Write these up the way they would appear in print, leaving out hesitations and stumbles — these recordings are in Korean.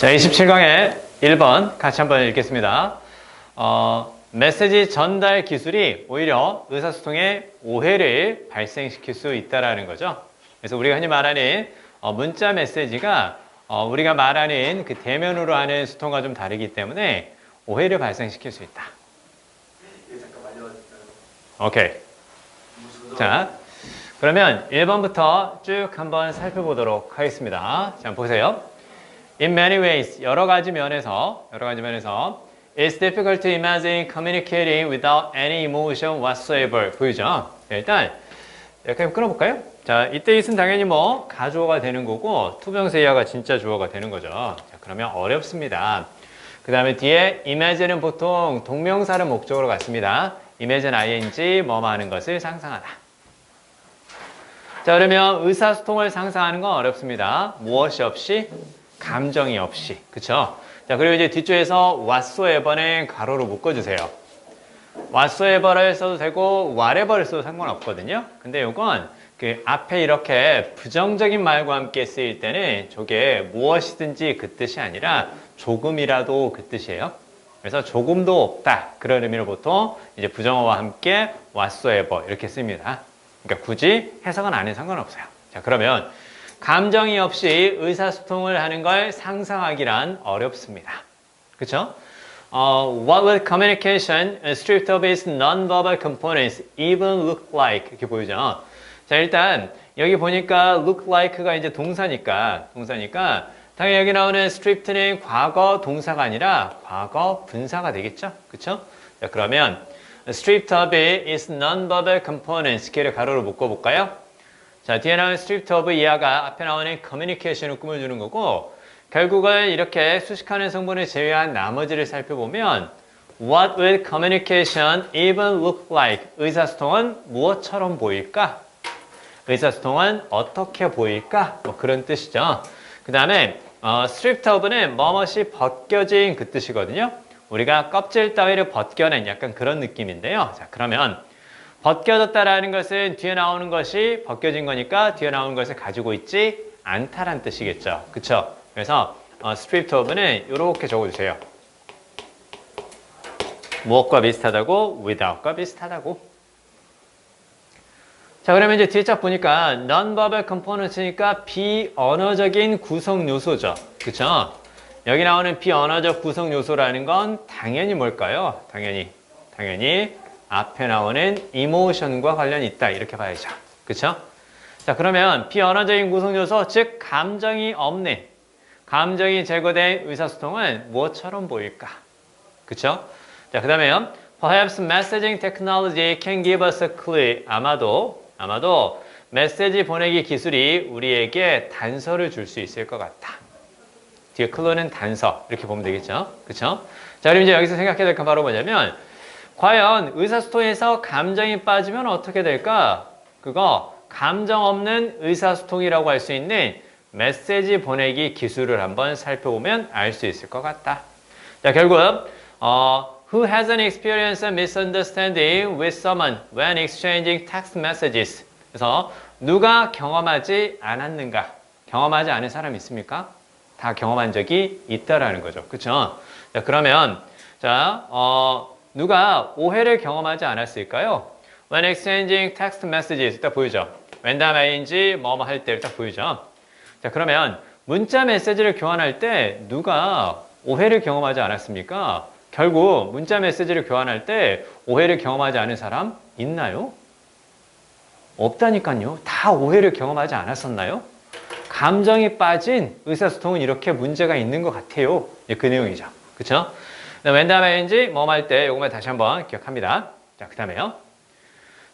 자, 27강의 1번 같이 한번 읽겠습니다. 메시지 전달 기술이 오히려 의사소통에 오해를 발생시킬 수 있다는 거죠. 그래서 우리가 흔히 말하는 문자 메시지가 우리가 말하는 그 대면으로 하는 소통과 좀 다르기 때문에 오해를 발생시킬 수 있다. 오케이. 자, 그러면 1번부터 쭉 한번 살펴보도록 하겠습니다. 자, 보세요. In many ways, 여러 가지 면에서 it's difficult to imagine communicating without any emotion whatsoever. 보이죠? 자, 일단 이렇게 끊어볼까요? 자, 이때 it은 당연히 뭐 가주어가 되는 거고 투병세이어가 진짜 주어가 되는 거죠. 자, 그러면 어렵습니다. 그 다음에 뒤에 imagine은 보통 동명사를 목적으로 갖습니다. imagine ing 뭐뭐 하는 것을 상상하다. 자, 그러면 의사소통을 상상하는 건 어렵습니다. 무엇이 없이? 감정이 없이. 그쵸? 자, 그리고 이제 뒤쪽에서 whatsoever는 가로로 묶어주세요. whatsoever를 써도 되고 whatever를 써도 상관없거든요. 근데 이건 그 앞에 이렇게 부정적인 말과 함께 쓰일 때는 저게 무엇이든지 그 뜻이 아니라 조금이라도 그 뜻이에요. 그래서 조금도 없다. 그런 의미로 보통 이제 부정어와 함께 whatsoever 이렇게 씁니다. 그러니까 굳이 해석은 안 해도 상관없어요. 자, 그러면 감정이 없이 의사소통을 하는 걸 상상하기란 어렵습니다. 그쵸? What will communication stripped of its non-verbal components even look like? 이렇게 보이죠? 자, 일단 여기 보니까 look like가 이제 동사니까 당연히 여기 나오는 stripped는 과거 동사가 아니라 과거 분사가 되겠죠? 그쵸? 자, 그러면 stripped of its non-verbal components 걔를 가로로 묶어볼까요? 자, 뒤에 나오는 stripped of 이하가 앞에 나오는 communication을 꾸며주는 거고 결국은 이렇게 수식하는 성분을 제외한 나머지를 살펴보면 What will communication even look like? 의사소통은 무엇처럼 보일까? 의사소통은 어떻게 보일까? 뭐 그런 뜻이죠. 그 다음에 stripped of는 뭐뭇이 벗겨진 그 뜻이거든요. 우리가 껍질 따위를 벗겨낸 약간 그런 느낌인데요. 자, 그러면 벗겨졌다라는 것은 뒤에 나오는 것이 벗겨진 거니까 뒤에 나오는 것을 가지고 있지 않다라는 뜻이겠죠. 그쵸? 그래서 stripped of는 이렇게 적어주세요. 무엇과 비슷하다고? without과 비슷하다고. 자, 그러면 이제 뒤에 쫙 보니까 non-verbal components니까 비언어적인 구성 요소죠. 그쵸? 여기 나오는 비언어적 구성 요소라는 건 당연히 뭘까요? 당연히 앞에 나오는 emotion과 관련이 있다. 이렇게 봐야죠. 그쵸? 자, 그러면 비언어적인 구성 요소, 즉 감정이 없는, 감정이 제거된 의사소통은 무엇처럼 보일까? 그쵸? 자, 그 다음에요. Perhaps messaging technology can give us a clue. 아마도 메시지 보내기 기술이 우리에게 단서를 줄 수 있을 것 같다. 뒤에 clue는 단서. 이렇게 보면 되겠죠? 그쵸? 자, 그럼 이제 여기서 생각해야 될 건 바로 뭐냐면 과연 의사소통에서 감정이 빠지면 어떻게 될까? 그거 감정 없는 의사소통이라고 할 수 있는 메시지 보내기 기술을 한번 살펴보면 알 수 있을 것 같다. 자, 결국 Who has an experience of misunderstanding with someone when exchanging text messages? 그래서 누가 경험하지 않았는가? 경험하지 않은 사람 있습니까? 다 경험한 적이 있다라는 거죠. 그쵸? 자, 그러면 누가 오해를 경험하지 않았을까요? When exchanging text messages 딱 보이죠? when 다음 ing 뭐뭐 할 때 딱 보이죠? 자, 그러면 문자 메시지를 교환할 때 누가 오해를 경험하지 않았습니까? 결국 문자 메시지를 교환할 때 오해를 경험하지 않은 사람 있나요? 없다니까요. 다 오해를 경험하지 않았었나요? 감정이 빠진 의사소통은 이렇게 문제가 있는 것 같아요. 그 내용이죠. 그쵸? when 다음 ing 뭐 할 때 요것만 다시 한번 기억합니다. 자, 그 다음에요.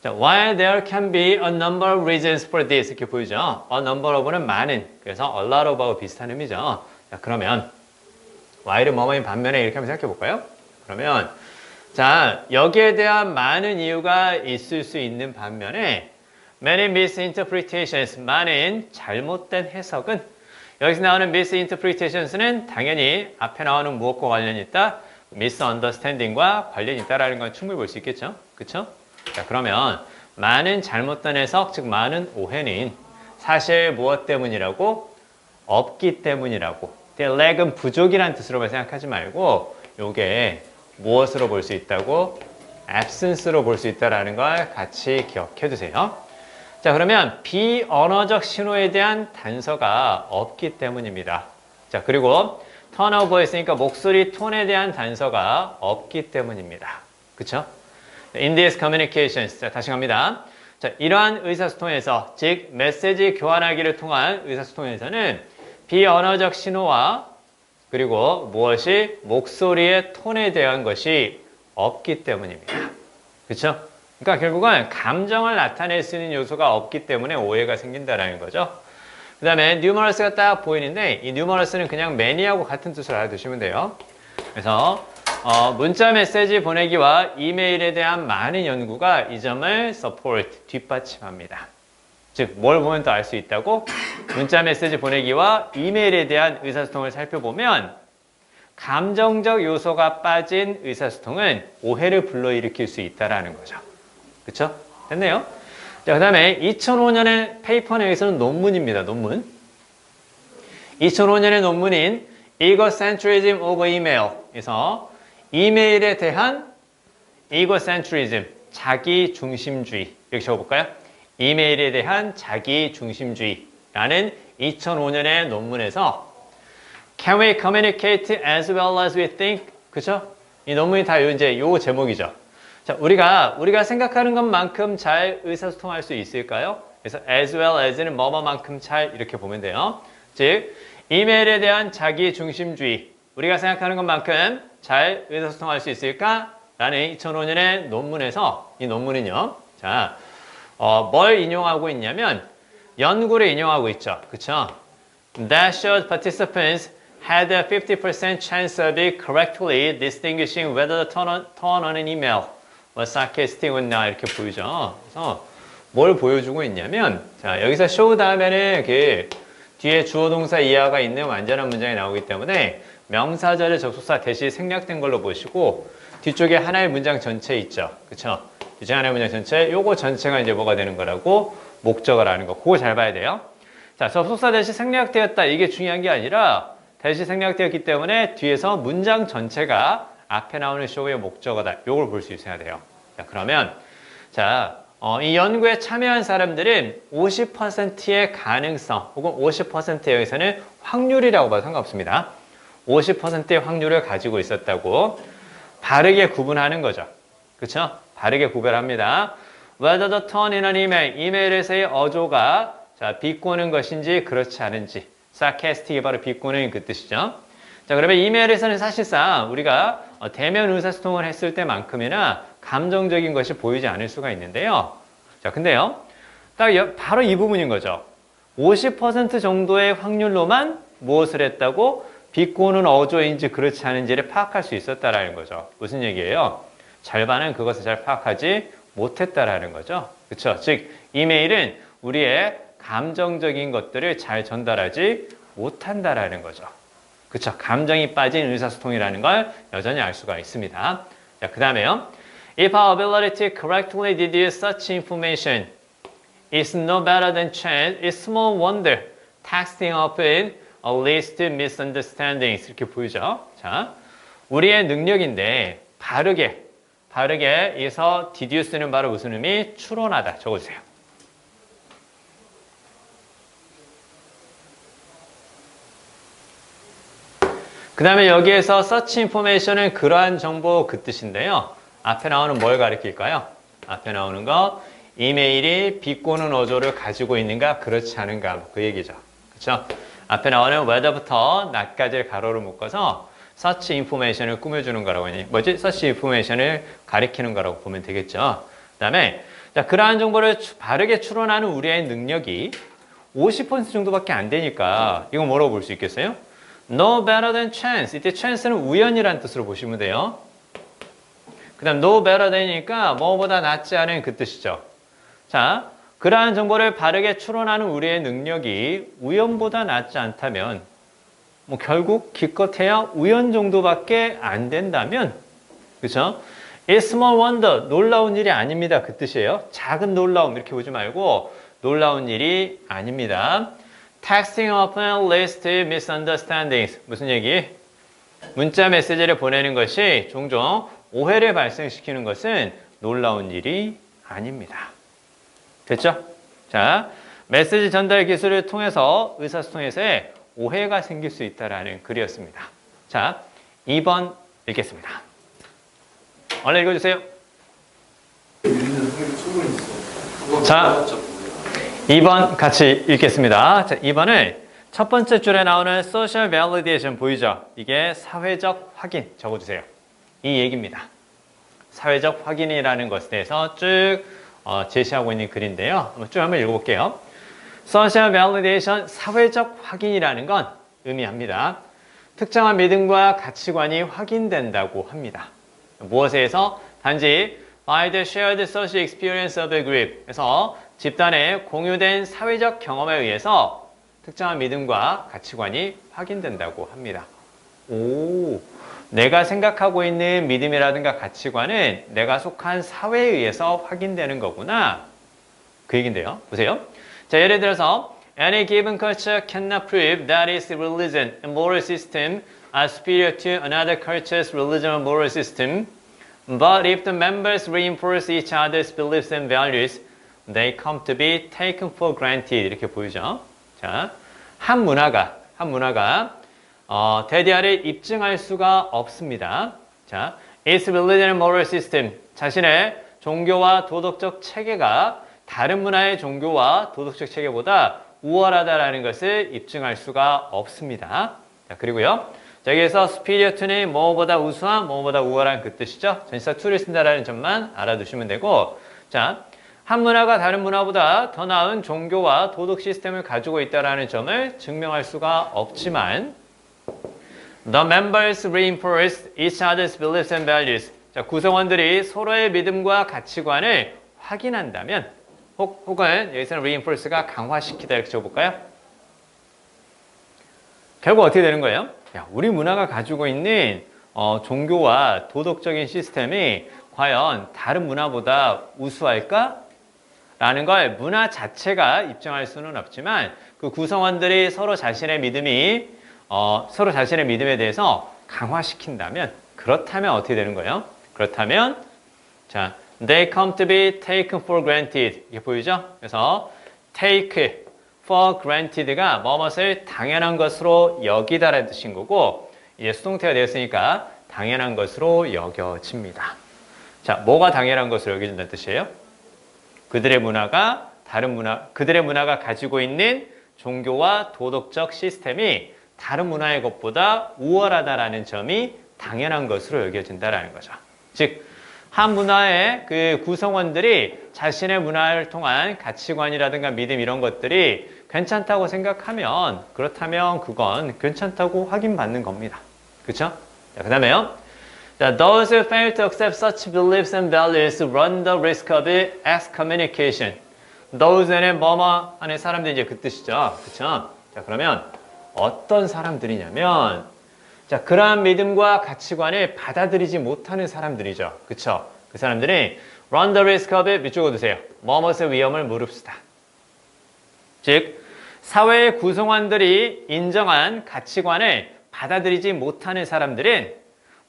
자, while there can be a number of reasons for this 이렇게 보이죠? a number of는 많은. 그래서 a lot of하고 비슷한 의미죠. 자, 그러면 while은 뭐뭐인 반면에 이렇게 한번 생각해 볼까요? 그러면 자, 여기에 대한 많은 이유가 있을 수 있는 반면에 many misinterpretations 많은 잘못된 해석은 여기서 나오는 misinterpretations는 당연히 앞에 나오는 무엇과 관련이 있다? misunderstanding과 관련이 있다라는 건 충분히 볼 수 있겠죠? 그쵸? 자, 그러면 많은 잘못된 해석, 즉 많은 오해는 사실 무엇 때문이라고? 없기 때문이라고. lag은 부족이라는 뜻으로만 생각하지 말고 요게 무엇으로 볼 수 있다고? absence로 볼 수 있다는 걸 같이 기억해 두세요. 자, 그러면 비언어적 신호에 대한 단서가 없기 때문입니다. 자, 그리고 턴오버 했으니까 목소리 톤에 대한 단서가 없기 때문입니다. 그쵸? In these communications. 자, 다시 갑니다. 자, 이러한 의사소통에서, 즉 메시지 교환하기를 통한 의사소통에서는 비언어적 신호와 그리고 무엇이 목소리의 톤에 대한 것이 없기 때문입니다. 그렇죠? 그러니까 결국은 감정을 나타낼 수 있는 요소가 없기 때문에 오해가 생긴다는 거죠. 그 다음에 numerous가 딱 보이는데 이 numerous는 그냥 many하고 같은 뜻으로 알아두시면 돼요. 그래서 문자 메시지 보내기와 이메일에 대한 많은 연구가 이 점을 support, 뒷받침합니다. 즉, 뭘 보면 더 알 수 있다고? 문자 메시지 보내기와 이메일에 대한 의사소통을 살펴보면 감정적 요소가 빠진 의사소통은 오해를 불러일으킬 수 있다는 거죠. 그쵸? 됐네요? 자, 그 다음에 2005년의 페이퍼 내에서는 논문입니다. 논문. 2005년의 논문인 Egocentrism of Email에서 이메일에 대한 Egocentrism, 자기중심주의 이렇게 적어볼까요? 이메일에 대한 자기중심주의라는 2005년의 논문에서 Can we communicate as well as we think? 그쵸? 이 논문이 다 이제 요 제목이죠. 자, 우리가 생각하는 것만큼 잘 의사소통할 수 있을까요? 그래서 as well as는 뭐뭐만큼 잘 이렇게 보면 돼요. 즉, 이메일에 대한 자기중심주의, 우리가 생각하는 것만큼 잘 의사소통할 수 있을까? 라는 2005년의 논문에서 이 논문은요. 자, 뭘 인용하고 있냐면 연구를 인용하고 있죠. 그쵸? That showed participants had a 50% chance of correctly distinguishing whether the tone on an email was sarcastic or not 이렇게 보이죠. 그래서 뭘 보여주고 있냐면 자, 여기서 show 다음에는 그 뒤에 주어 동사 이하가 있는 완전한 문장이 나오기 때문에 명사절의 접속사 대시 생략된 걸로 보시고 뒤쪽에 하나의 문장 전체 있죠. 그쵸? 뒤쪽에 하나의 문장 전체 요거 전체가 이제 뭐가 되는 거라고 목적어라는 거. 그거 잘 봐야 돼요. 자, 접속사 대시 생략되었다. 이게 중요한 게 아니라 대시 생략되었기 때문에 뒤에서 문장 전체가 앞에 나오는 show의 목적어다. 요걸 볼 수 있어야 돼요. 자, 그러면 자, 이 연구에 참여한 사람들은 50%의 가능성 혹은 50%에 여기서는 확률이라고 봐도 상관없습니다. 50%의 확률을 가지고 있었다고 바르게 구분하는 거죠. 그렇죠? 바르게 구별합니다. Whether the tone in an email, 이메일에서의 어조가 자, 비꼬는 것인지 그렇지 않은지. sarcastic이 바로 비꼬는 그 뜻이죠. 자, 그러면 이메일에서는 사실상 우리가 대면 의사소통을 했을 때만큼이나 감정적인 것이 보이지 않을 수가 있는데요. 자, 근데요. 딱 바로 이 부분인 거죠. 50% 정도의 확률로만 무엇을 했다고 비꼬는 어조인지 그렇지 않은지를 파악할 수 있었다라는 거죠. 무슨 얘기예요? 절반은 그것을 잘 파악하지 못했다라는 거죠. 그렇죠? 즉 이메일은 우리의 감정적인 것들을 잘 전달하지 못한다라는 거죠. 그렇죠? 감정이 빠진 의사소통이라는 걸 여전히 알 수가 있습니다. 자, 그 다음에요. If our ability to correctly deduce such information is no better than chance, it's small wonder texting often leads to misunderstandings. 이렇게 보이죠? 자, 우리의 능력인데 바르게 해서 deduce는 바로 무슨 의미? 추론하다. 적어주세요. 그 다음에 여기에서 search information은 그러한 정보 그 뜻인데요. 앞에 나오는 뭘 가리킬까요? 앞에 나오는 거 이메일이 비꼬는 어조를 가지고 있는가 그렇지 않은가 그 얘기죠. 그렇죠? 앞에 나오는 whether부터 not까지를 가로로 묶어서 search information을 꾸며주는 거라고 하니 뭐지? search information을 가리키는 거라고 보면 되겠죠. 그 다음에 자, 그러한 정보를 바르게 추론하는 우리의 능력이 50% 정도밖에 안 되니까 이거 뭐라고 볼 수 있겠어요? No better than chance. 이때 chance는 우연이라는 뜻으로 보시면 돼요. 그 다음 no better than이니까 뭐보다 낫지 않은 그 뜻이죠. 자, 그러한 정보를 바르게 추론하는 우리의 능력이 우연보다 낫지 않다면 뭐 결국 기껏해야 우연 정도밖에 안 된다면 그렇죠? It's small wonder. 놀라운 일이 아닙니다. 그 뜻이에요. 작은 놀라움 이렇게 보지 말고 놀라운 일이 아닙니다. Texting often leads to misunderstandings. 무슨 얘기? 문자 메시지를 보내는 것이 종종 오해를 발생시키는 것은 놀라운 일이 아닙니다. 됐죠? 자, 메시지 전달 기술을 통해서 의사소통에서의 오해가 생길 수 있다는 글이었습니다. 자, 2번 읽겠습니다. 얼른 읽어주세요. 자, 2번 같이 읽겠습니다. 자, 2번을 첫 번째 줄에 나오는 social validation 보이죠? 이게 사회적 확인 적어주세요. 이 얘기입니다. 사회적 확인이라는 것에 대해서 쭉 제시하고 있는 글인데요. 쭉 한번 읽어볼게요. social validation, 사회적 확인이라는 건 의미합니다. 특정한 믿음과 가치관이 확인된다고 합니다. 무엇에 의해서? 단지 by the shared social experience of a group. 그래서 집단의 공유된 사회적 경험에 의해서 특정한 믿음과 가치관이 확인된다고 합니다. 오, 내가 생각하고 있는 믿음이라든가 가치관은 내가 속한 사회에 의해서 확인되는 거구나. 그 얘기인데요. 보세요. 자, 예를 들어서 Any given culture cannot prove that its religion and moral system are superior to another culture's religion and moral system. But if the members reinforce each other's beliefs and values, they come to be taken for granted. 이렇게 보이죠. 자, 한 문화가 대대화를 입증할 수가 없습니다. 자, its religion and moral system, 자신의 종교와 도덕적 체계가 다른 문화의 종교와 도덕적 체계보다 우월하다라는 것을 입증할 수가 없습니다. 자, 그리고요. 자, 여기에서 superior to는 뭐보다 우수한, 뭐보다 우월한 그 뜻이죠. 전치사 to를 쓴다라는 점만 알아두시면 되고, 자, 한 문화가 다른 문화보다 더 나은 종교와 도덕 시스템을 가지고 있다라는 점을 증명할 수가 없지만, the members reinforce each other's beliefs and values. 자, 구성원들이 서로의 믿음과 가치관을 확인한다면, 혹은 여기서는 reinforce가 강화시키다 이렇게 적어볼까요? 결국 어떻게 되는 거예요? 야, 우리 문화가 가지고 있는 종교와 도덕적인 시스템이 과연 다른 문화보다 우수할까? 라는 걸 문화 자체가 입증할 수는 없지만 그 구성원들이 서로 자신의 믿음에 대해서 강화시킨다면 그렇다면 어떻게 되는 거예요? 그렇다면 자, they come to be taken for granted. 이게 보이죠? 그래서 take for granted가 뭐뭇을 당연한 것으로 여기다라는 뜻인 거고 이제 수동태가 되었으니까 당연한 것으로 여겨집니다. 자, 뭐가 당연한 것으로 여겨진다는 뜻이에요? 그들의 문화가 그들의 문화가 가지고 있는 종교와 도덕적 시스템이 다른 문화의 것보다 우월하다라는 점이 당연한 것으로 여겨진다라는 거죠. 즉, 한 문화의 그 구성원들이 자신의 문화를 통한 가치관이라든가 믿음 이런 것들이 괜찮다고 생각하면 그렇다면 그건 괜찮다고 확인받는 겁니다. 그렇죠? 자, 그다음에요. 자, those who fail to accept such beliefs and values run the risk of excommunication. those는 뭐뭐 하는 사람들이 이제 그 뜻이죠. 그렇죠? 자, 그러면 어떤 사람들이냐면 자, 그러한 믿음과 가치관을 받아들이지 못하는 사람들이죠. 그쵸? 그 사람들이 run the risk of 밑줄 그어두세요. 뭐뭇의 위험을 무릅쓰다. 즉, 사회의 구성원들이 인정한 가치관을 받아들이지 못하는 사람들은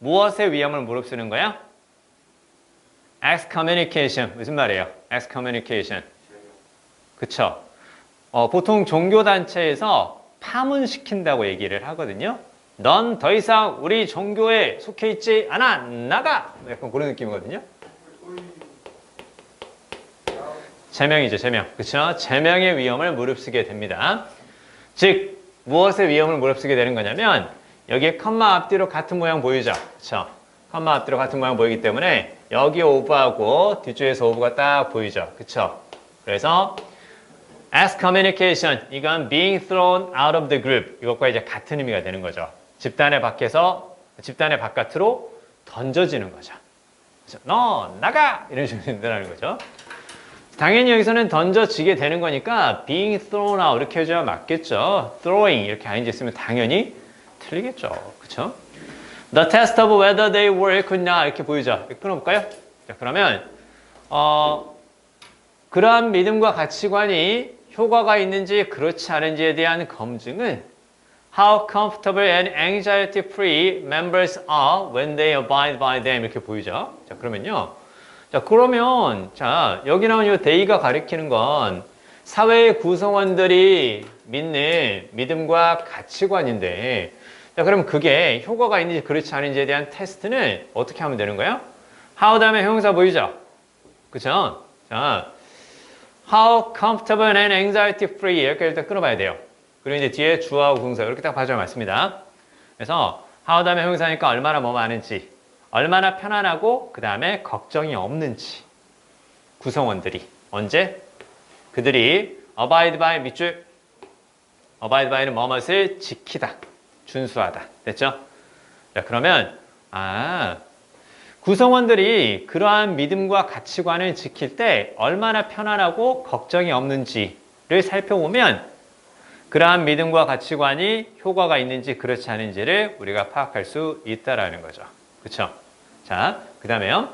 무엇의 위험을 무릅쓰는 거야? excommunication. 무슨 말이에요? excommunication. 그쵸? 보통 종교단체에서 파문시킨다고 얘기를 하거든요. 넌 더 이상 우리 종교에 속해 있지 않아. 나가! 약간 그런 느낌이거든요. 제명이죠, 제명. 그쵸? 제명의 위험을 무릅쓰게 됩니다. 즉, 무엇의 위험을 무릅쓰게 되는 거냐면 여기에 컴마 앞뒤로 같은 모양 보이죠? 그쵸? 컴마 앞뒤로 같은 모양 보이기 때문에 여기 오브하고 뒤쪽에서 오브가 딱 보이죠? 그쵸? 그래서 excommunication, 이건 being thrown out of the group. 이것과 이제 같은 의미가 되는 거죠. 집단의 바깥으로 던져지는 거죠. 그래서 너 나가! 이런 식으로 된다는 거죠. 당연히 여기서는 던져지게 되는 거니까 being thrown out 이렇게 해줘야 맞겠죠. throwing 이렇게 ing 쓰면 당연히 틀리겠죠. 그쵸? The test of whether they work or not 이렇게 보이죠. 이렇게 끊어볼까요? 자, 그러면 그러한 믿음과 가치관이 효과가 있는지 그렇지 않은지에 대한 검증은 How comfortable and anxiety-free members are when they abide by them 이렇게 보이죠. 자, 그러면요. 자, 그러면 자, 여기 나온 이 they가 가리키는 건 사회의 구성원들이 믿는 믿음과 가치관인데 자, 그럼 그게 효과가 있는지 그렇지 않은지에 대한 테스트는 어떻게 하면 되는 거예요? How 다음에 형용사 보이죠? 그쵸? 자, How comfortable and anxiety-free 이렇게 일단 끊어봐야 돼요. 그리고 이제 뒤에 주어하고 동사 이렇게 딱 봐줘야 맞습니다. 그래서 how 다음에 형용사니까 얼마나 뭐 많은지, 얼마나 편안하고 그 다음에 걱정이 없는지 구성원들이 언제? 그들이 abide by 밑줄 abide by는 뭐뭇을 지키다, 준수하다. 됐죠? 자, 그러면 구성원들이 그러한 믿음과 가치관을 지킬 때 얼마나 편안하고 걱정이 없는지를 살펴보면 그러한 믿음과 가치관이 효과가 있는지 그렇지 않은지를 우리가 파악할 수 있다라는 거죠. 그렇죠? 자, 그 다음에요.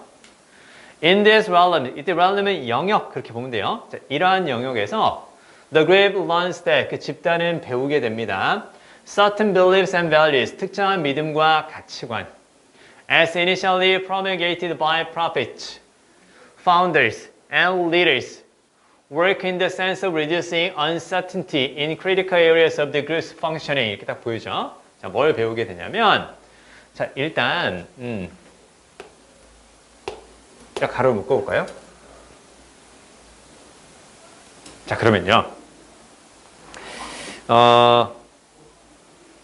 In this realm, 이때 realm은 영역 그렇게 보면 돼요. 자, 이러한 영역에서 the group learns that 그 집단은 배우게 됩니다. Certain beliefs and values 특정한 믿음과 가치관 as initially promulgated by prophets, founders, and leaders work in the sense of reducing uncertainty in critical areas of the group's functioning 이렇게 딱 보이죠. 자, 뭘 배우게 되냐면 자, 일단 자, 가로를 묶어볼까요? 자, 그러면요.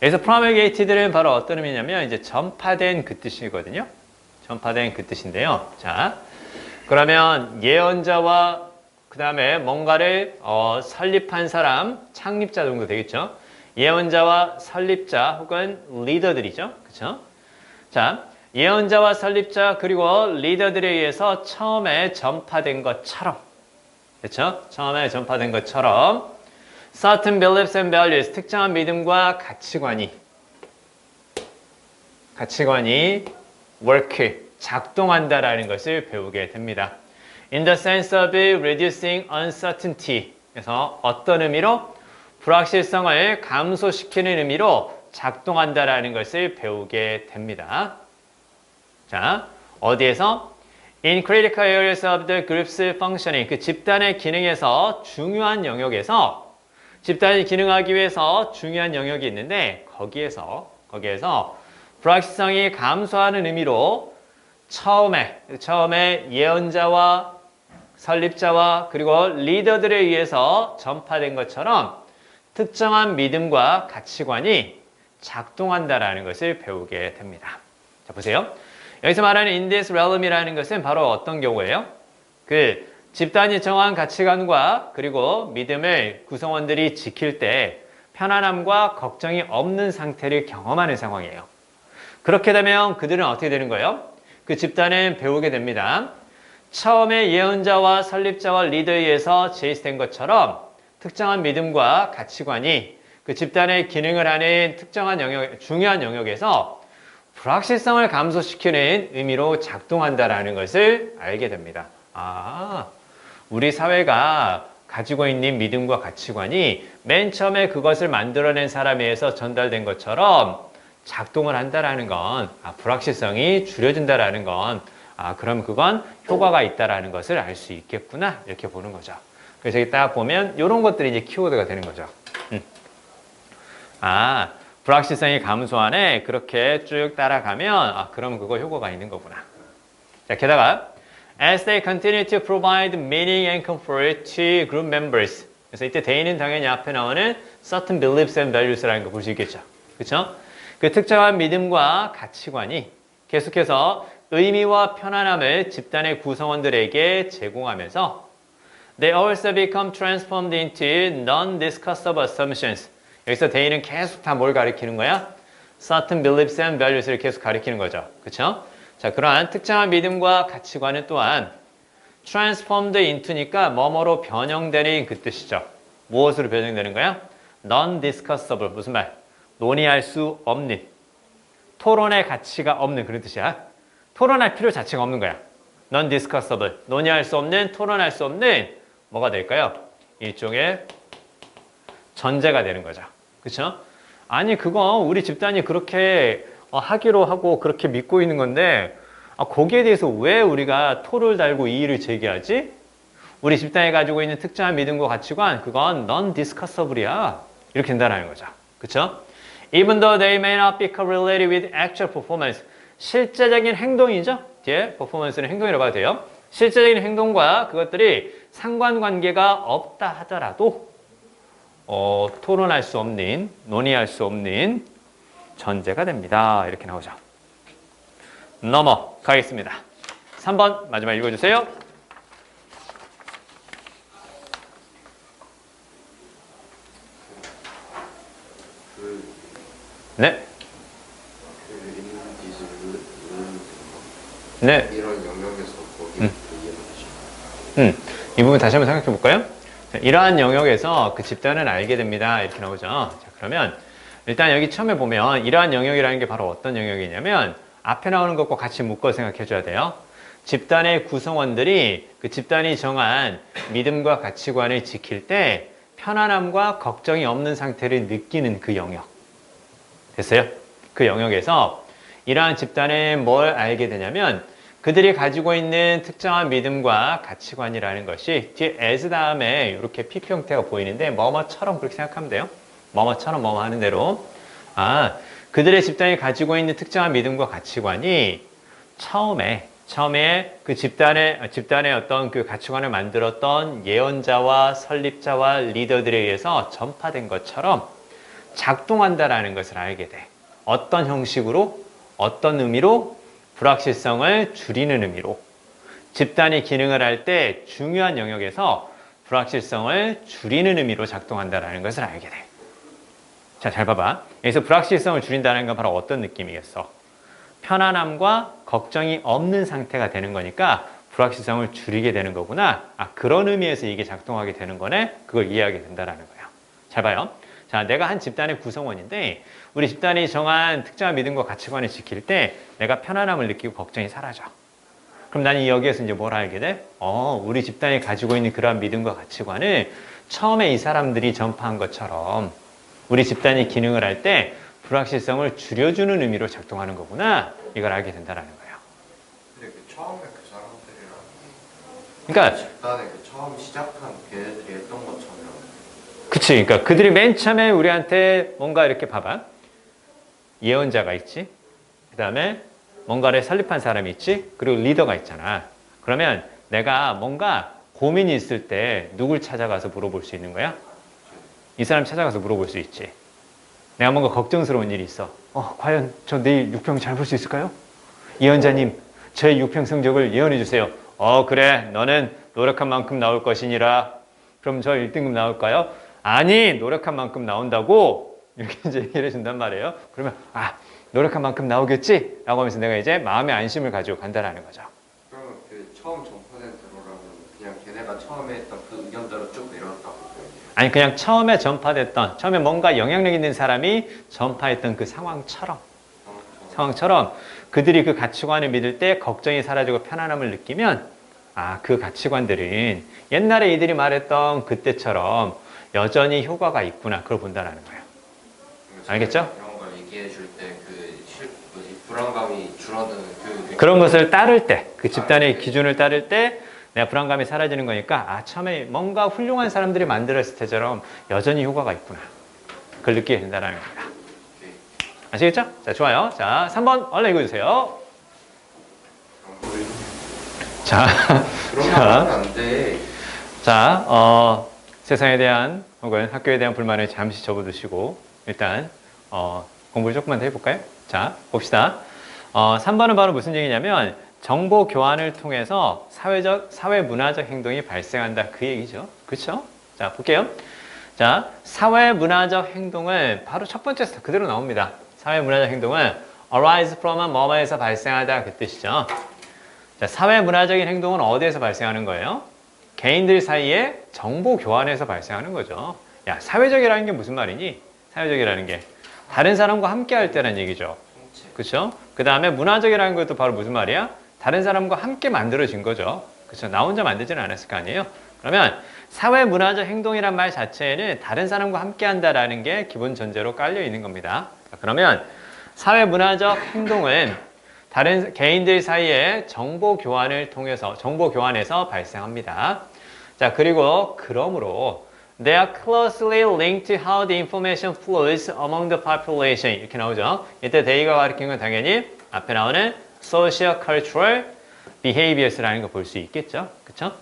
여기서 promulgated는 바로 어떤 의미냐면 이제 전파된 그 뜻이거든요. 전파된 그 뜻인데요. 자, 그러면 예언자와 그 다음에 뭔가를 설립한 사람, 창립자 정도 되겠죠. 예언자와 설립자 혹은 리더들이죠. 그렇죠? 자, 예언자와 설립자 그리고 리더들에 의해서 처음에 전파된 것처럼 그렇죠? 처음에 전파된 것처럼 certain beliefs and values 특정한 믿음과 가치관이 work 작동한다라는 것을 배우게 됩니다. In the sense of reducing uncertainty 그래서 어떤 의미로 불확실성을 감소시키는 의미로 작동한다라는 것을 배우게 됩니다. 자, 어디에서? In critical areas of the group's functioning 그 집단의 기능에서 중요한 영역에서 집단이 기능하기 위해서 중요한 영역이 있는데 거기에서 불확실성이 감소하는 의미로 처음에 예언자와 설립자와 그리고 리더들에 의해서 전파된 것처럼 특정한 믿음과 가치관이 작동한다라는 것을 배우게 됩니다. 자, 보세요. 여기서 말하는 in this realm이라는 것은 바로 어떤 경우예요? 그 집단이 정한 가치관과 그리고 믿음을 구성원들이 지킬 때 편안함과 걱정이 없는 상태를 경험하는 상황이에요. 그렇게 되면 그들은 어떻게 되는 거예요? 그 집단은 배우게 됩니다. 처음에 예언자와 설립자와 리더에 의해서 제시된 것처럼 특정한 믿음과 가치관이 그 집단의 기능을 하는 특정한 영역, 중요한 영역에서 불확실성을 감소시키는 의미로 작동한다라는 것을 알게 됩니다. 우리 사회가 가지고 있는 믿음과 가치관이 맨 처음에 그것을 만들어낸 사람에 의해서 전달된 것처럼 작동을 한다라는 건 불확실성이 줄여진다라는 건 그럼 그건 효과가 있다라는 것을 알 수 있겠구나 이렇게 보는 거죠. 그래서 여기 딱 보면 이런 것들이 이제 키워드가 되는 거죠. 불확실성이 감소하네 그렇게 쭉 따라가면 그럼 그거 효과가 있는 거구나. 자, 게다가 as they continue to provide meaning and comfort to group members 그래서 이때 they는 당연히 앞에 나오는 certain beliefs and values라는 거 볼 수 있겠죠. 그렇죠? 그 특정한 믿음과 가치관이 계속해서 의미와 편안함을 집단의 구성원들에게 제공하면서 they also become transformed into non-discussable assumptions 여기서 they는 계속 다 뭘 가리키는 거야? certain beliefs and values를 계속 가리키는 거죠. 그렇죠? 자, 그러한 특정한 믿음과 가치관은 또한 transformed into니까 뭐뭐로 변형되는 그 뜻이죠. 무엇으로 변형되는 거야? non-discussable 무슨 말? 논의할 수 없는 토론의 가치가 없는 그런 뜻이야. 토론할 필요 자체가 없는 거야. non-discussable 논의할 수 없는 토론할 수 없는 뭐가 될까요? 일종의 전제가 되는 거죠. 그쵸? 아니, 그거 우리 집단이 그렇게 하기로 하고 그렇게 믿고 있는 건데, 거기에 대해서 왜 우리가 토를 달고 이의를 제기하지? 우리 집단이 가지고 있는 특정한 믿음과 가치관, 그건 non-discussable이야. 이렇게 된다는 거죠. 그쵸? Even though they may not be correlated with actual performance. 실제적인 행동이죠. 뒤에 performance는 행동이라고 봐도 돼요. 실제적인 행동과 그것들이 상관관계가 없다 하더라도 토론할 수 없는, 논의할 수 없는 전제가 됩니다. 이렇게 나오죠. 넘어가겠습니다. 3번 마지막 읽어주세요. 네. 네. 이런 영역에서 거기 이해가 되죠. 이 부분 다시 한번 생각해 볼까요? 자, 이러한 영역에서 그 집단은 알게 됩니다. 이렇게 나오죠. 자, 그러면 일단 여기 처음에 보면 이러한 영역이라는 게 바로 어떤 영역이냐면 앞에 나오는 것과 같이 묶어 생각해 줘야 돼요. 집단의 구성원들이 그 집단이 정한 믿음과 가치관을 지킬 때 편안함과 걱정이 없는 상태를 느끼는 그 영역. 됐어요? 그 영역에서 이러한 집단은 뭘 알게 되냐면 그들이 가지고 있는 특정한 믿음과 가치관이라는 것이 뒤에 as 다음에 이렇게 PP 형태가 보이는데 뭐뭐처럼 그렇게 생각하면 돼요. 뭐뭐처럼 뭐뭐 하는 대로. 그들의 집단이 가지고 있는 특정한 믿음과 가치관이 처음에 그 집단의 어떤 그 가치관을 만들었던 예언자와 설립자와 리더들에 의해서 전파된 것처럼 작동한다라는 것을 알게 돼. 어떤 형식으로, 어떤 의미로? 불확실성을 줄이는 의미로. 집단이 기능을 할 때 중요한 영역에서 불확실성을 줄이는 의미로 작동한다라는 것을 알게 돼. 자, 잘 봐봐. 여기서 불확실성을 줄인다는 건 바로 어떤 느낌이겠어? 편안함과 걱정이 없는 상태가 되는 거니까 불확실성을 줄이게 되는 거구나. 그런 의미에서 이게 작동하게 되는 거네. 그걸 이해하게 된다라는 거야. 잘 봐요. 자, 내가 한 집단의 구성원인데 우리 집단이 정한 특정한 믿음과 가치관을 지킬 때 내가 편안함을 느끼고 걱정이 사라져. 그럼 나는 여기에서 이제 뭘 알게 돼? 우리 집단이 가지고 있는 그러한 믿음과 가치관을 처음에 이 사람들이 전파한 것처럼 우리 집단이 기능을 할 때 불확실성을 줄여주는 의미로 작동하는 거구나. 이걸 알게 된다는 거예요. 근데 그 처음에 그 사람들이랑 그러니까 집단에 그 처음 시작한 걔네들이 했던 것처럼 그치. 그러니까 그들이 맨 처음에 우리한테 뭔가 이렇게 봐봐. 예언자가 있지. 그 다음에 뭔가를 설립한 사람이 있지. 그리고 리더가 있잖아. 그러면 내가 뭔가 고민이 있을 때 누굴 찾아가서 물어볼 수 있는 거야? 이 사람 찾아가서 물어볼 수 있지. 내가 뭔가 걱정스러운 일이 있어. 과연 저 내일 6평 잘 볼 수 있을까요? 예언자님, 저의 6평 성적을 예언해 주세요. 그래. 너는 노력한 만큼 나올 것이니라. 그럼 저 1등급 나올까요? 아니, 노력한 만큼 나온다고 이렇게 이제 얘기를 해준단 말이에요. 그러면 노력한 만큼 나오겠지? 라고 하면서 내가 이제 마음의 안심을 가지고 간다는 거죠. 그러면 그 처음 전파된 대로라면 그냥 걔네가 처음에 했던 그 의견대로 쭉 내려왔다고 보여요. 아니, 그냥 처음에 전파됐던, 처음에 뭔가 영향력 있는 사람이 전파했던 그 상황처럼 그들이 그 가치관을 믿을 때 걱정이 사라지고 편안함을 느끼면 그 가치관들은 옛날에 이들이 말했던 그때처럼 여전히 효과가 있구나. 그걸 본다는 거예요. 알겠죠? 이런 걸 얘기해 줄 때 불안감이 줄어드는 그런 것을 따를 때, 그 집단의 기준을 따를 때 내가 불안감이 사라지는 거니까 처음에 뭔가 훌륭한 사람들이 만들었을 때처럼 여전히 효과가 있구나. 그걸 느끼게 된다는 겁니다. 아시겠죠? 자, 좋아요. 자, 3번 얼른 읽어주세요. 자, 그런 거 하면 안 돼. 자, 세상에 대한 혹은 학교에 대한 불만을 잠시 접어두시고 일단 공부를 조금만 더 해볼까요? 자, 봅시다. 3번은 바로 무슨 얘기냐면 정보 교환을 통해서 사회 문화적 행동이 발생한다. 그 얘기죠. 그렇죠? 자, 볼게요. 자, 사회 문화적 행동을 바로 첫 번째 그대로 나옵니다. 사회 문화적 행동은 arise from 뭐뭐에서 발생하다 그 뜻이죠. 자, 사회 문화적인 행동은 어디에서 발생하는 거예요? 개인들 사이에 정보 교환에서 발생하는 거죠. 야, 사회적이라는 게 무슨 말이니? 사회적이라는 게 다른 사람과 함께 할 때라는 얘기죠. 그렇죠? 그 다음에 문화적이라는 것도 바로 무슨 말이야? 다른 사람과 함께 만들어진 거죠. 그렇죠? 나 혼자 만들지는 않았을 거 아니에요? 그러면 사회 문화적 행동이란 말 자체에는 다른 사람과 함께 한다라는 게 기본 전제로 깔려 있는 겁니다. 그러면 사회 문화적 행동은 다른 개인들 사이에 정보 교환을 통해서, 정보 교환에서 발생합니다. 자, 그리고 그러므로 They are closely linked to how the information flows among the population. 이렇게 나오죠. 이때 they가 가리키는 건 당연히 앞에 나오는 social, cultural, behaviors라는 거 볼 수 있겠죠. 그쵸?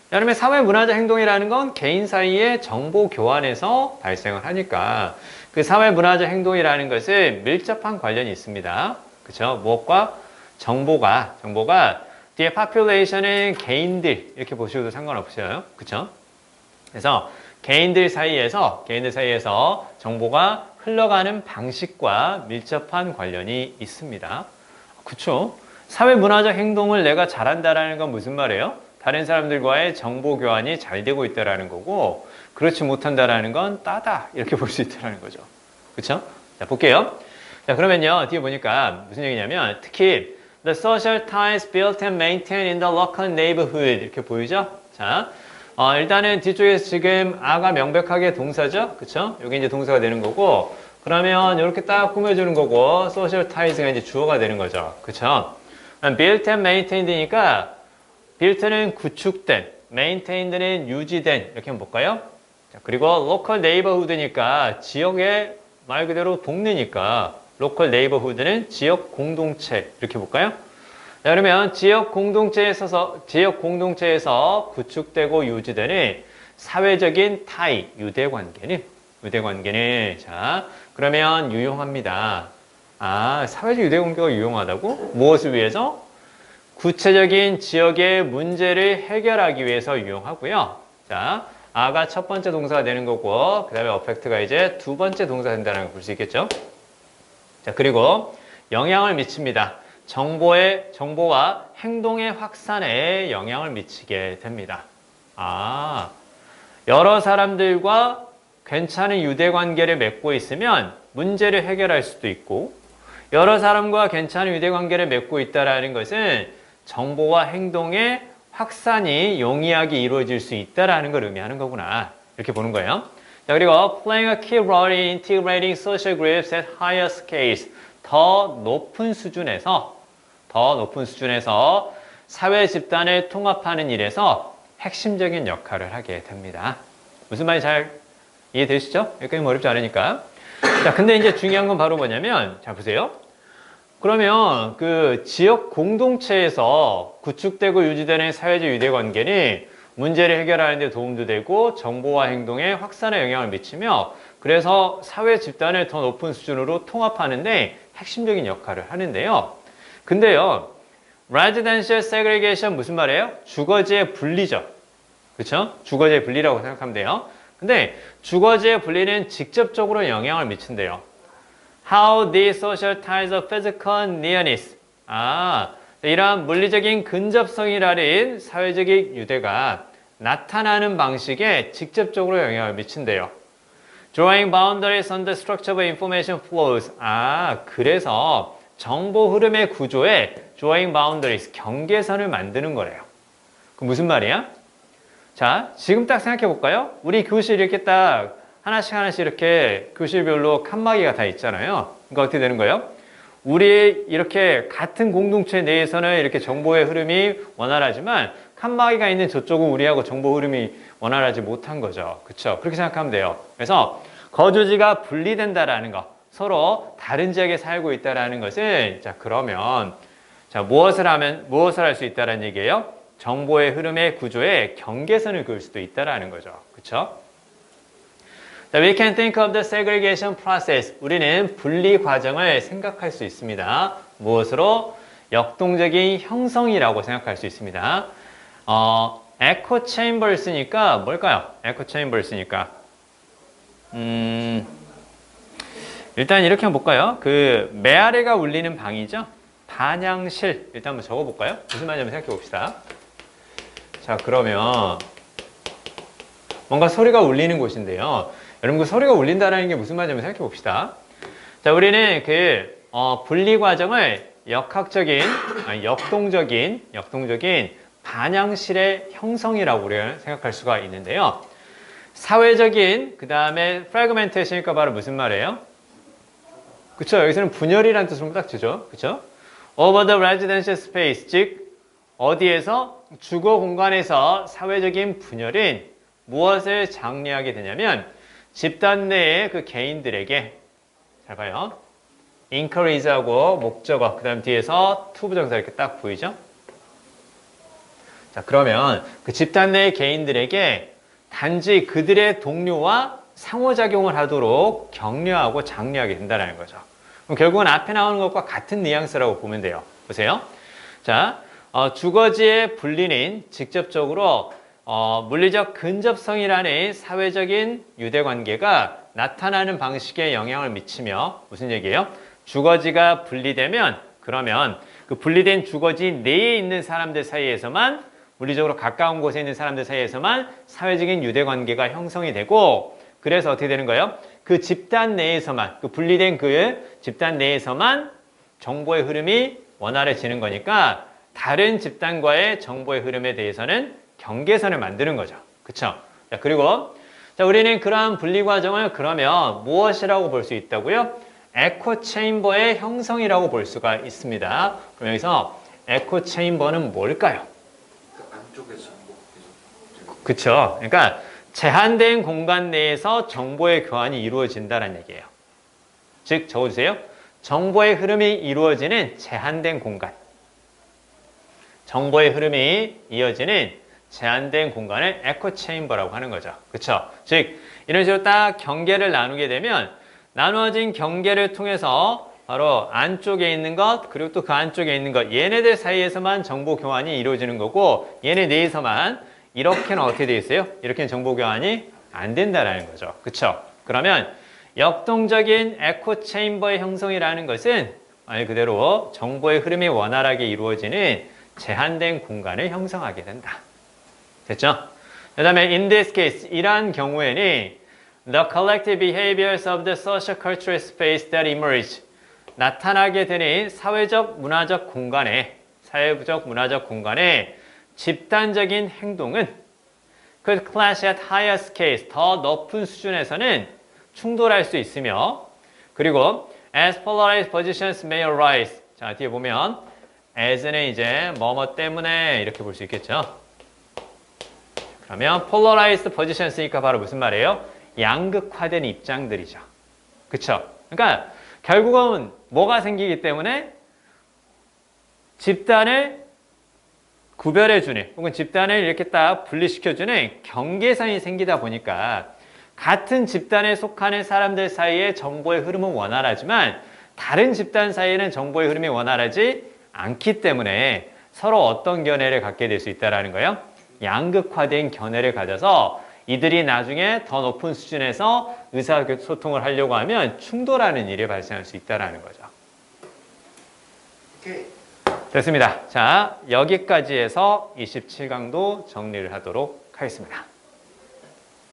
그러면 사회 문화적 행동이라는 건 개인 사이의 정보 교환에서 발생을 하니까 그 사회 문화적 행동이라는 것은 밀접한 관련이 있습니다. 그쵸? 무엇과? 정보가 뒤에 population은 개인들 이렇게 보셔도 상관없어요. 그쵸? 그래서 개인들 사이에서 정보가 흘러가는 방식과 밀접한 관련이 있습니다. 그쵸? 사회 문화적 행동을 내가 잘한다라는 건 무슨 말이에요? 다른 사람들과의 정보 교환이 잘 되고 있다라는 거고, 그렇지 못한다라는 건 따다 이렇게 볼 수 있다라는 거죠. 그쵸? 자, 볼게요. 자, 그러면요 뒤에 보니까 무슨 얘기냐면 특히 the social ties built and maintained in the local neighborhood 이렇게 보이죠? 자, 일단은 뒤쪽에서 지금 아가 명백하게 동사죠? 그쵸? 여기 이제 동사가 되는 거고, 그러면 이렇게 딱 꾸며주는 거고, social ties가 이제 주어가 되는 거죠. 그쵸? built and maintained니까, built는 구축된, maintained는 유지된, 이렇게 한번 볼까요? 자, 그리고 local neighborhood니까, 지역의 말 그대로 동네니까, local neighborhood는 지역 공동체, 이렇게 볼까요? 자, 그러면 지역 공동체에서 구축되고 유지되는 사회적인 타이, 유대관계는, 자, 그러면 유용합니다. 아, 사회적 유대관계가 유용하다고? 무엇을 위해서? 구체적인 지역의 문제를 해결하기 위해서 유용하고요. 자, 아가 첫 번째 동사가 되는 거고, 그 다음에 어펙트가 이제 두 번째 동사가 된다는 걸 볼 수 있겠죠? 자, 그리고 영향을 미칩니다. 정보와 행동의 확산에 영향을 미치게 됩니다. 아, 여러 사람들과 괜찮은 유대관계를 맺고 있으면 문제를 해결할 수도 있고, 여러 사람과 괜찮은 유대관계를 맺고 있다는 것은 정보와 행동의 확산이 용이하게 이루어질 수 있다는 걸 의미하는 거구나. 이렇게 보는 거예요. 자, 그리고 playing a key role in integrating social groups at higher scales. 더 높은 수준에서 사회 집단을 통합하는 일에서 핵심적인 역할을 하게 됩니다. 무슨 말인지 잘 이해되시죠? 여기까지 어렵지 않으니까. 자, 근데 이제 중요한 건 바로 뭐냐면, 자, 보세요. 그러면 그 지역 공동체에서 구축되고 유지되는 사회적 유대관계는 문제를 해결하는 데 도움도 되고 정보와 행동에 확산에 영향을 미치며 그래서 사회 집단을 더 높은 수준으로 통합하는 데 핵심적인 역할을 하는데요. 근데요, residential segregation 무슨 말이에요? 주거지의 분리죠. 그쵸? 주거지의 분리라고 생각하면 돼요. 근데 주거지의 분리는 직접적으로 영향을 미친대요. How the social ties of physical nearness. 아, 이러한 물리적인 근접성이라는 사회적인 유대가 나타나는 방식에 직접적으로 영향을 미친대요. Drawing boundaries on the structure of information flows. 아, 그래서 정보 흐름의 구조에 drawing boundaries, 경계선을 만드는 거래요. 그 무슨 말이야? 자, 지금 딱 생각해 볼까요? 우리 교실 이렇게 딱 하나씩 이렇게 교실별로 칸막이가 다 있잖아요. 그러니까 어떻게 되는 거예요? 우리 이렇게 같은 공동체 내에서는 이렇게 정보의 흐름이 원활하지만 칸막이가 있는 저쪽은 우리하고 정보 흐름이 원활하지 못한 거죠. 그렇죠? 그렇게 생각하면 돼요. 그래서 거주지가 분리된다라는 거, 서로 다른 지역에 살고 있다라는 것은 자, 그러면 자, 무엇을 할 수 있다라는 얘기예요? 정보의 흐름의 구조에 경계선을 그을 수도 있다라는 거죠. 그렇죠? 자, we can think of the segregation process. 우리는 분리 과정을 생각할 수 있습니다. 무엇으로? 역동적인 형성이라고 생각할 수 있습니다. echo chambers니까 뭘까요? echo chambers니까 일단 이렇게 한번 볼까요? 그 메아리가 울리는 방이죠. 반향실. 일단 한번 적어볼까요? 무슨 말인지 생각해 봅시다. 자, 그러면 뭔가 소리가 울리는 곳인데요. 여러분, 그 소리가 울린다는 게 무슨 말인지 생각해 봅시다. 자, 우리는 분리 과정을 역동적인 반향실의 형성이라고 우리가 생각할 수가 있는데요. 사회적인 그 다음에 fragmentation이니까 바로 무슨 말이에요? 그쵸? 여기서는 분열이라는 뜻으로 딱 주죠. 그쵸? Over the residential space, 즉 어디에서 주거 공간에서 사회적인 분열은 무엇을 장려하게 되냐면 집단 내의 그 개인들에게 잘 봐요. encourage하고 목적어 그 다음 뒤에서 to 부정사 이렇게 딱 보이죠? 자 그러면 그 집단 내의 개인들에게 단지 그들의 동료와 상호작용을 하도록 격려하고 장려하게 된다는 거죠. 그럼 결국은 앞에 나오는 것과 같은 뉘앙스라고 보면 돼요. 보세요. 자, 주거지의 분리는 직접적으로 물리적 근접성이라는 사회적인 유대관계가 나타나는 방식에 영향을 미치며 무슨 얘기예요? 주거지가 분리되면 그러면 그 분리된 주거지 내에 있는 사람들 사이에서만 물리적으로 가까운 곳에 있는 사람들 사이에서만 사회적인 유대관계가 형성이 되고 그래서 어떻게 되는 거예요? 그 집단 내에서만 그 분리된 그 집단 내에서만 정보의 흐름이 원활해지는 거니까 다른 집단과의 정보의 흐름에 대해서는 경계선을 만드는 거죠. 그쵸? 자, 그리고 자, 우리는 그러한 분리 과정을 그러면 무엇이라고 볼 수 있다고요? 에코 체인버의 형성이라고 볼 수가 있습니다. 그럼 여기서 에코 체인버는 뭘까요? 그 안쪽에서 계속 그쵸? 그러니까 제한된 공간 내에서 정보의 교환이 이루어진다는 얘기예요. 즉 적어주세요. 정보의 흐름이 이루어지는 제한된 공간. 정보의 흐름이 이어지는 제한된 공간을 에코 체인버라고 하는 거죠. 그쵸? 즉 이런 식으로 딱 경계를 나누게 되면 나누어진 경계를 통해서 바로 안쪽에 있는 것 그리고 또 그 안쪽에 있는 것 얘네들 사이에서만 정보 교환이 이루어지는 거고 얘네 내에서만 이렇게는 어떻게 돼 있어요? 이렇게는 정보 교환이 안 된다라는 거죠. 그쵸? 그러면 역동적인 에코 체인버의 형성이라는 것은 말 그대로 정보의 흐름이 원활하게 이루어지는 제한된 공간을 형성하게 된다. 됐죠? 그 다음에 in this case, 이러한 경우에는 the collective behaviors of the social cultural space that emerge 나타나게 되는 사회적 문화적 공간에 집단적인 행동은 could clash at higher scales 더 높은 수준에서는 충돌할 수 있으며 그리고 as polarized positions may arise 자 뒤에 보면 as는 이제 뭐뭐 때문에 이렇게 볼 수 있겠죠. 그러면 polarized positions니까 바로 무슨 말이에요? 양극화된 입장들이죠. 그쵸? 그러니까 결국은 뭐가 생기기 때문에 집단을 구별해주는 혹은 집단을 이렇게 딱 분리시켜주는 경계선이 생기다 보니까 같은 집단에 속하는 사람들 사이의 정보의 흐름은 원활하지만 다른 집단 사이에는 정보의 흐름이 원활하지 않기 때문에 서로 어떤 견해를 갖게 될 수 있다는 거예요? 양극화된 견해를 가져서 이들이 나중에 더 높은 수준에서 의사소통을 하려고 하면 충돌하는 일이 발생할 수 있다는 거죠. 오케이. 됐습니다. 자, 여기까지 해서 27강도 정리를 하도록 하겠습니다.